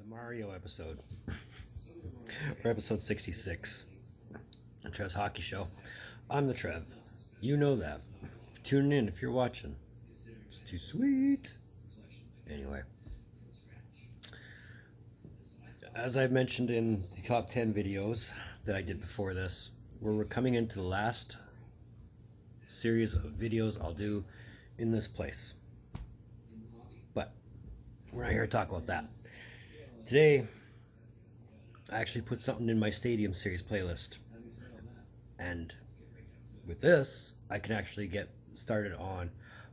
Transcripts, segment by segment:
Mario episode, or episode 66, on Trev's Hockey Show. I'm the Trev. You know that. Tune in if you're watching. It's too sweet. Anyway, as I've mentioned in the top 10 videos that I did before this, we're coming into the last series of videos I'll do in this place. But we're not here to talk about that. Today, I actually put something in my Stadium Series playlist. And with this, I can actually get started on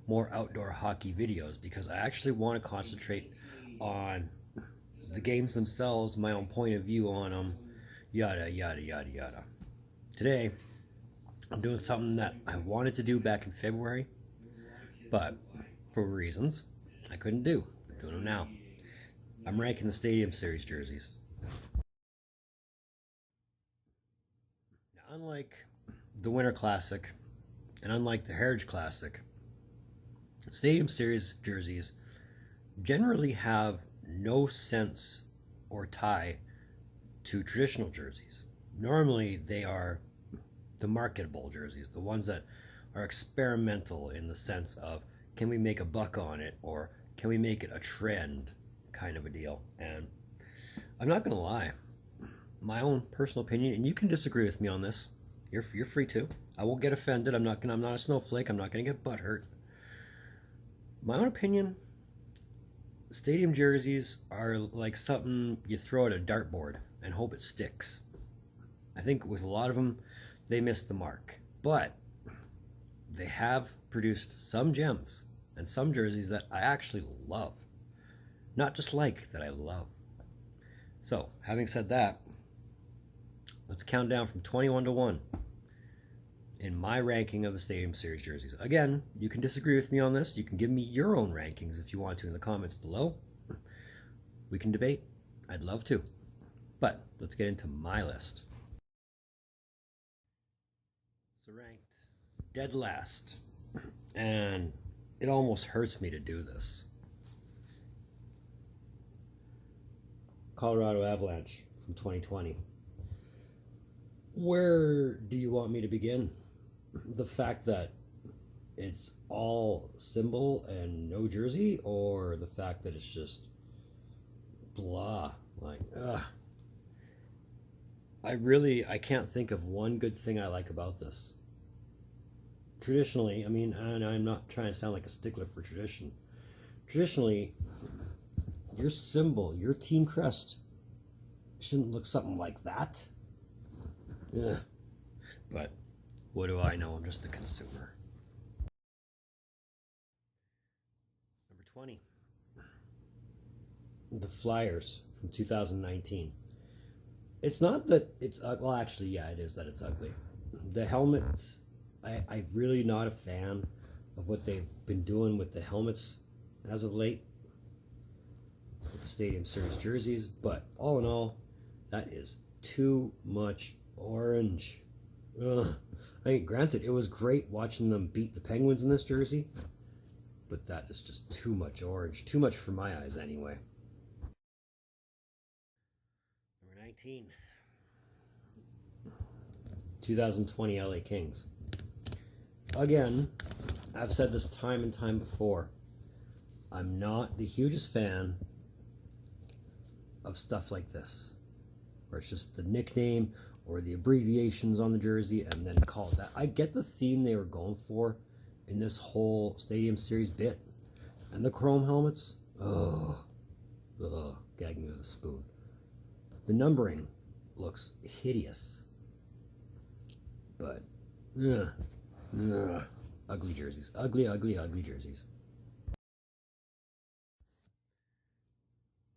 more outdoor hockey videos because I actually want to concentrate on the games themselves, my own point of view on them, yada, yada, yada, yada. Today, I'm doing something that I wanted to do back in February, but for reasons I couldn't do. I'm doing them now. I'm ranking the Stadium Series jerseys. Now, unlike the Winter Classic and unlike the Heritage Classic, Stadium Series jerseys generally have no sense or tie to traditional jerseys. Normally, they are the marketable jerseys, the ones that are experimental in the sense of, can we make a buck on it, or can we make it a trend kind of a deal. And I'm not gonna lie, my own personal opinion, and you can disagree with me on this, you're free to. I won't get offended. I'm not a snowflake. I'm not gonna get butthurt. My own opinion, stadium jerseys are like something you throw at a dartboard and hope it sticks. I think with a lot of them, they missed the mark, but they have produced some gems and some jerseys that I actually love. Not just like, that I love. So, having said that, let's count down from 21 to 1 in my ranking of the Stadium Series jerseys. Again, you can disagree with me on this. You can give me your own rankings if you want to in the comments below. We can debate. I'd love to. But let's get into my list. So ranked dead last, and it almost hurts me to do this. Colorado Avalanche from 2020. Where do you want me to begin? The fact that it's all symbol and no jersey, or the fact that it's just blah, like, ugh. I can't think of one good thing I like about this. Traditionally, I mean, and I'm not trying to sound like a stickler for tradition. Traditionally, your symbol, your team crest, shouldn't look something like that. Yeah. But what do I know? I'm just a consumer. Number 20. The Flyers from 2019. It's not that it's, well, actually, yeah, it is that it's ugly. The helmets, I'm really not a fan of what they've been doing with the helmets as of late, with the Stadium Series jerseys, but all in all, that is too much orange. Ugh. I mean, granted, it was great watching them beat the Penguins in this jersey, but that is just too much orange. Too much for my eyes, anyway. Number 19. 2020 LA Kings. Again, I've said this time and time before. I'm not the hugest fan of stuff like this, where it's just the nickname or the abbreviations on the jersey and then call it that. I get the theme they were going for in this whole Stadium Series bit. And the chrome helmets, gag me with a spoon. The numbering looks hideous. But, ugly jerseys. Ugly, ugly, ugly jerseys.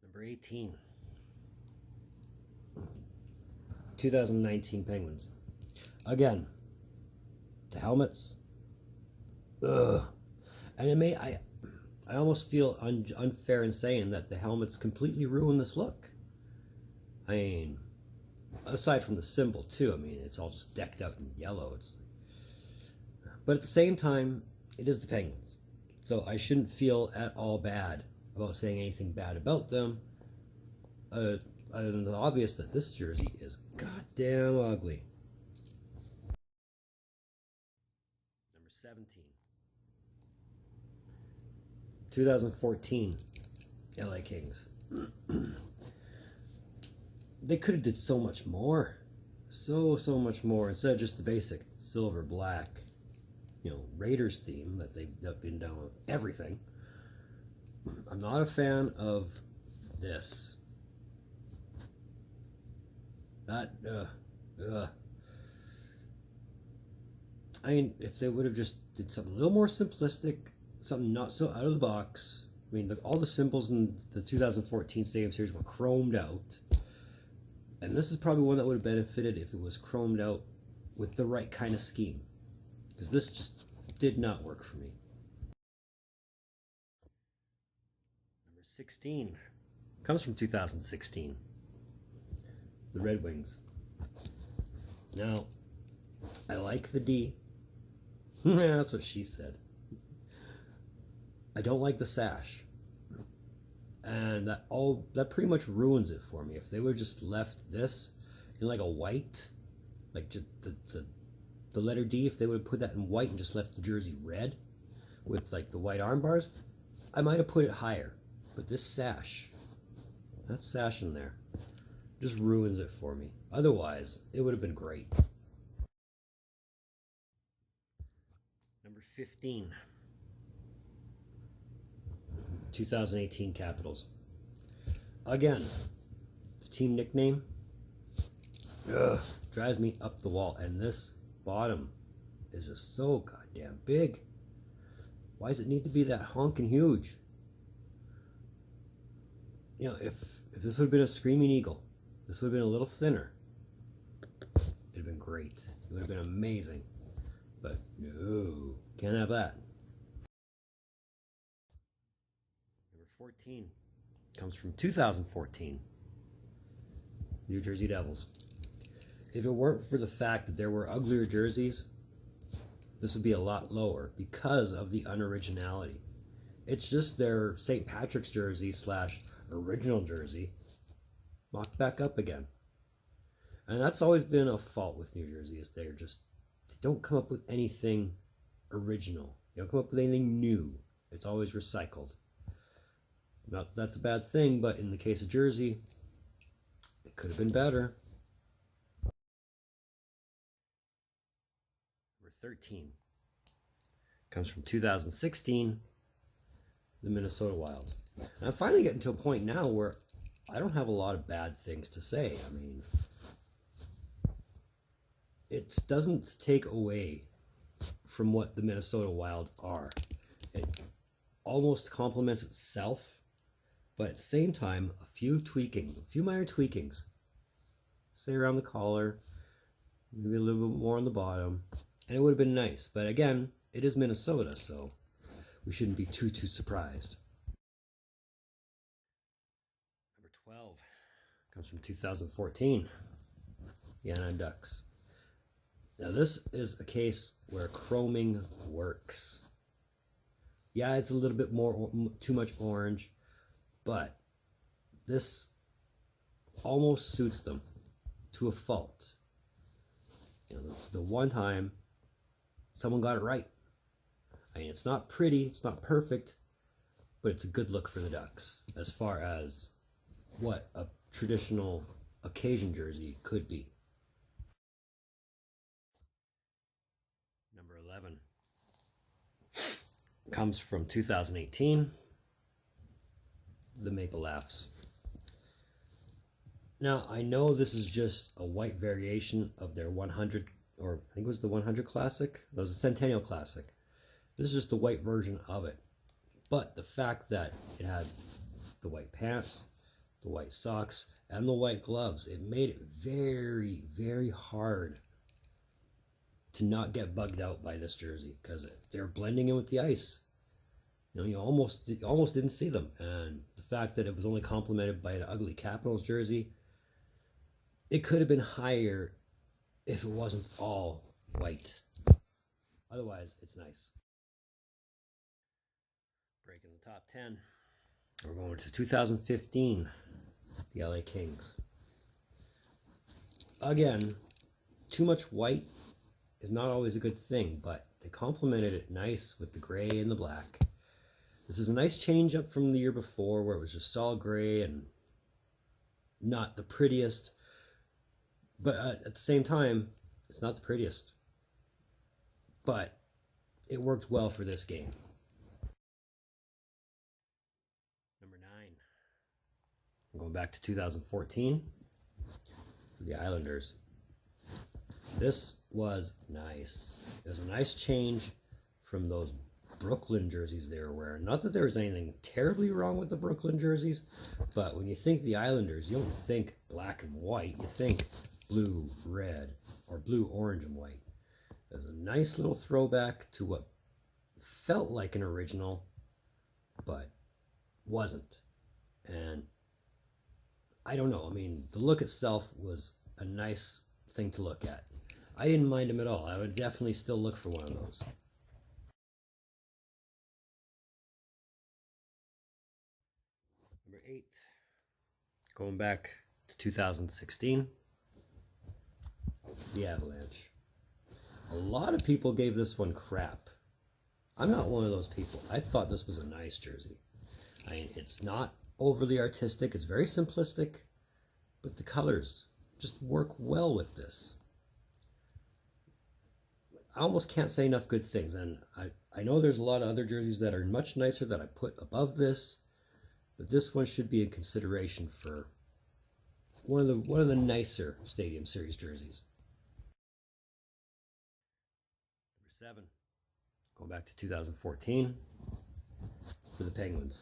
Number 18. 2019 Penguins. Again, the helmets. Ugh. And I almost feel unfair in saying that the helmets completely ruin this look. I mean, aside from the symbol too, I mean, it's all just decked out in yellow. But at the same time, it is the Penguins. So I shouldn't feel at all bad about saying anything bad about them. obvious that this jersey is goddamn ugly. Number 17. 2014 LA Kings. They could have did so much more. So much more instead of just the basic silver black, Raiders theme that they've been done with everything. I'm not a fan of this. That, I mean, if they would have just did something a little more simplistic, something not so out of the box. I mean, all the symbols in the 2014 Stadium Series were chromed out. And this is probably one that would have benefited if it was chromed out with the right kind of scheme. Because this just did not work for me. Number 16 comes from 2016. The Red Wings. Now, I like the D. That's what she said. I don't like the sash. And that pretty much ruins it for me. If they would have just left this in like a white, like just the letter D, if they would have put that in white and just left the jersey red with like the white arm bars, I might have put it higher. But this sash, that sash in there, just ruins it for me. Otherwise, it would have been great. Number 15. 2018 Capitals. Again, the team nickname drives me up the wall, and this bottom is just so goddamn big. Why does it need to be that honking huge? If this would have been a Screaming Eagle, this would have been a little thinner. It'd have been great. It would have been amazing. But no, can't have that. 14 comes from 2014 New Jersey Devils. If it weren't for the fact that there were uglier jerseys, this would be a lot lower because of the unoriginality. It's just their St. Patrick's jersey / original jersey mocked back up again. And that's always been a fault with New Jersey, is they don't come up with anything original. They don't come up with anything new. It's always recycled. Not that that's a bad thing, but in the case of Jersey, it could have been better. Number 13 comes from 2016, the Minnesota Wild. And I'm finally getting to a point now where I don't have a lot of bad things to say. I mean, it doesn't take away from what the Minnesota Wild are. It almost complements itself. But at the same time, a few minor tweakings, say around the collar, maybe a little bit more on the bottom, and it would have been nice. But again, it is Minnesota, so we shouldn't be too surprised. Number 12 comes from 2014, the Anaheim Ducks. Now this is a case where chroming works. Yeah, it's a little bit too much orange, but this almost suits them to a fault. It's the one time someone got it right. I mean, it's not pretty, it's not perfect, but it's a good look for the Ducks as far as what a traditional occasion jersey could be. Number 11 comes from 2018. The Maple Laughs. Now, I know this is just a white variation of their 100, or I think it was the 100 Classic. That was a Centennial Classic. This is just the white version of it. But the fact that it had the white pants, the white socks, and the white gloves, it made it very, very hard to not get bugged out by this jersey because they're blending in with the ice. You almost didn't see them, and the fact that it was only complemented by an ugly Capitals jersey, it could have been higher if it wasn't all white. Otherwise, it's nice. Breaking the top 10. We're going to 2015 the LA Kings. Again, too much white is not always a good thing, but they complemented it nice with the gray and the black. This is a nice change up from the year before where it was just solid gray and not the prettiest. But at the same time, it's not the prettiest. But it worked well for this game. Number 9. I'm going back to 2014 for the Islanders. This was nice. It was a nice change from those Brooklyn jerseys they were wearing. Not that there was anything terribly wrong with the Brooklyn jerseys, but when you think the Islanders, you don't think black and white. You think blue, red, or blue, orange, and white. It was a nice little throwback to what felt like an original, but wasn't. And I don't know. I mean, the look itself was a nice thing to look at. I didn't mind them at all. I would definitely still look for one of those. Number 8. Going back to 2016, the Avalanche. A lot of people gave this one crap. I'm not one of those people. I thought this was a nice jersey. I mean, it's not overly artistic. It's very simplistic, but the colors just work well with this. I almost can't say enough good things, and I know there's a lot of other jerseys that are much nicer that I put above this, but this one should be in consideration for one of the nicer Stadium Series jerseys. Number 7, going back to 2014 for the Penguins.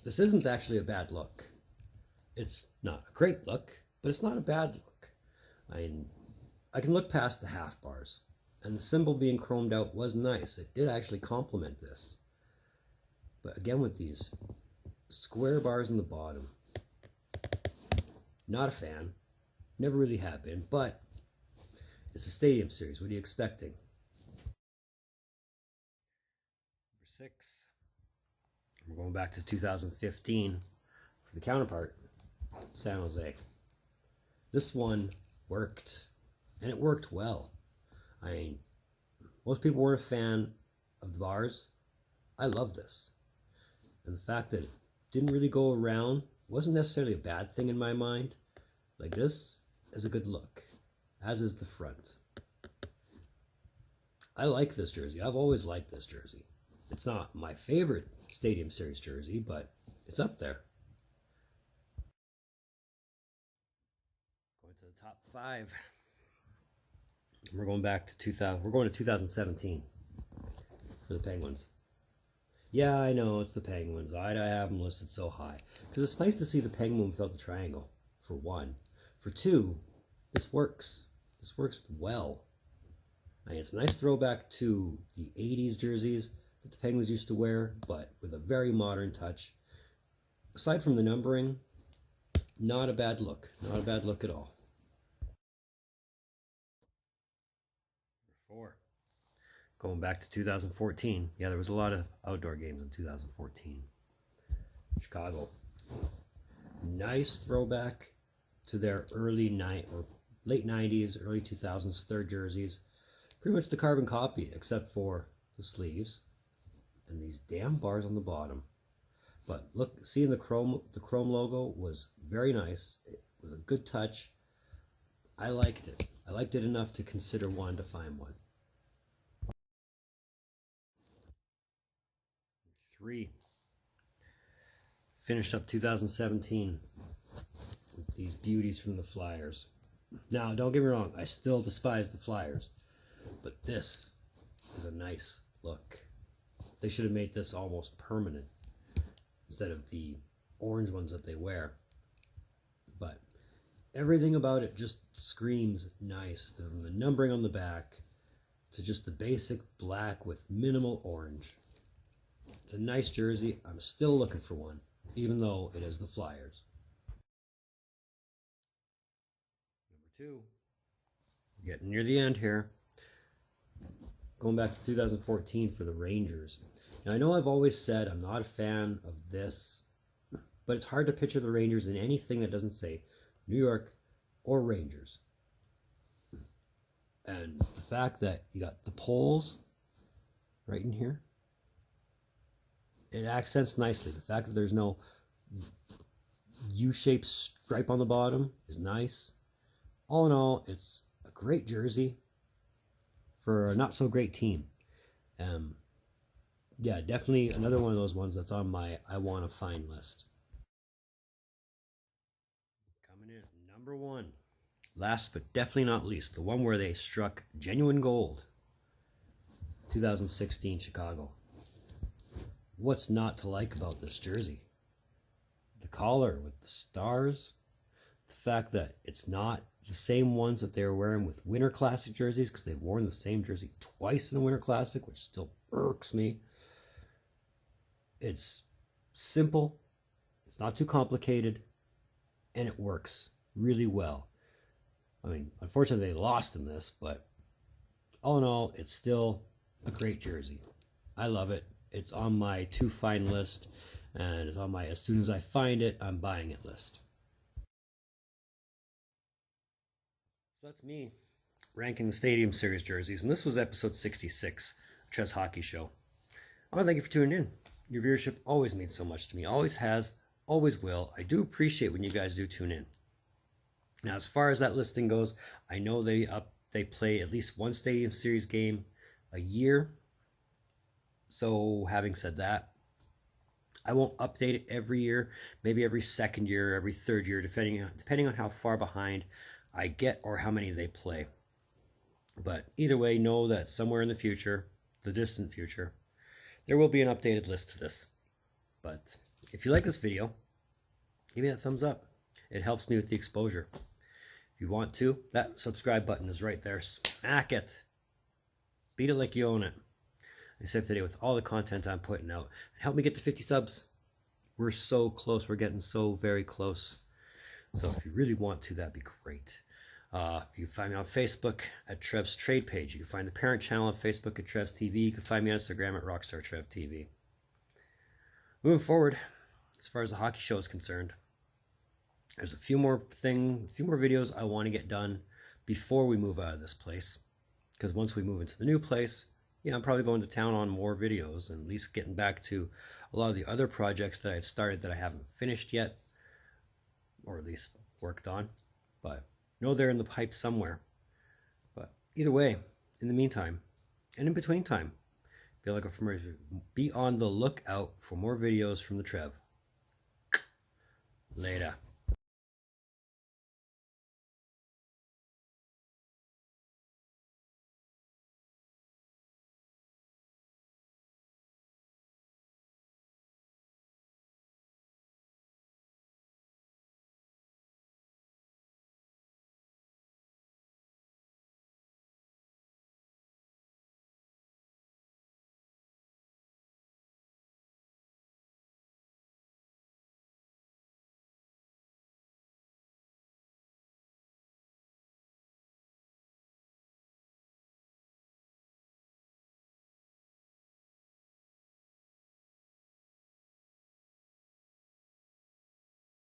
This isn't actually a bad look. It's not a great look, but it's not a bad look. I can look past the half bars, and the symbol being chromed out was nice. It did actually complement this. But again, with these square bars in the bottom, not a fan. Never really have been, but it's a Stadium Series. What are you expecting? Number 6. We're going back to 2015 for the counterpart, San Jose. This one worked, and it worked well. I mean, most people weren't a fan of the bars. I love this. And the fact that it didn't really go around wasn't necessarily a bad thing in my mind. Like, this is a good look, as is the front. I like this jersey. I've always liked this jersey. It's not my favorite Stadium Series jersey, but it's up there. Going to the top 5. We're going back to 2000. We're going to 2017 for the Penguins. Yeah, I know it's the Penguins. I have them listed so high because it's nice to see the Penguin without the triangle. For one, for two, this works. This works well. I mean, it's a nice throwback to the 80s jerseys that the Penguins used to wear, but with a very modern touch. Aside from the numbering, not a bad look. Not a bad look at all. Number 4. Going back to 2014. Yeah, there was a lot of outdoor games in 2014. Chicago. Nice throwback to their late 90s, early 2000s third jerseys. Pretty much the carbon copy, except for the sleeves and these damn bars on the bottom. But look, seeing the chrome logo was very nice. It was a good touch. I liked it. I liked it enough to consider wanting to find one. 3. Finished up 2017 with these beauties from the Flyers. Now, don't get me wrong, I still despise the Flyers, but this is a nice look. They should have made this almost permanent instead of the orange ones that they wear. But everything about it just screams nice, from the numbering on the back to just the basic black with minimal orange. It's a nice jersey. I'm still looking for one, even though it is the Flyers. Number 2. We're getting near the end here. Going back to 2014 for the Rangers. Now, I know I've always said I'm not a fan of this but it's hard to picture the Rangers in anything that doesn't say New York or Rangers. And the fact that you got the poles right in here, it accents nicely. The fact that there's no U-shaped stripe on the bottom is nice. All in all, it's a great jersey for a not so great team. Yeah, definitely another one of those ones that's on my I want to find list. Coming in number one, last but definitely not least, the one where they struck genuine gold. 2016 Chicago. What's not to like about this jersey? The collar with the stars, the fact that it's not the same ones that they were wearing with Winter Classic jerseys, because they've worn the same jersey twice in the Winter Classic, which still irks me. It's simple, it's not too complicated, and it works really well. I mean, unfortunately they lost in this, but all in all, it's still a great jersey. I love it. It's on my to find list, and it's on my as soon as I find it, I'm buying it list. So that's me ranking the Stadium Series jerseys, and this was episode 66, Trev's Hockey Show. I want to thank you for tuning in. Your viewership always means so much to me, always has, always will. I do appreciate when you guys do tune in. Now, as far as that listing goes, I know they play at least one Stadium Series game a year. So having said that, I won't update it every year, maybe every second year, every third year, depending on how far behind I get or how many they play. But either way, know that somewhere in the future, the distant future, there will be an updated list to this. But if you like this video, give me that thumbs up. It helps me with the exposure. If you want to, that subscribe button is right there. Smack it. Beat it like you own it. I saved today with all the content I'm putting out. And help me get to 50 subs. We're so close. We're getting so very close. So if you really want to, that'd be great. You can find me on Facebook at Trev's Trade Page. You can find the parent channel on Facebook at Trev's TV. You can find me on Instagram at Rockstar Trev TV. Moving forward, as far as the hockey show is concerned, there's a few more videos I want to get done before we move out of this place. Because once we move into the new place, yeah, I'm probably going to town on more videos and at least getting back to a lot of the other projects that I've started that I haven't finished yet, or at least worked on. But know they're in the pipe somewhere. But either way, in the meantime, and in between time, be on the lookout for more videos from the Trev. Later.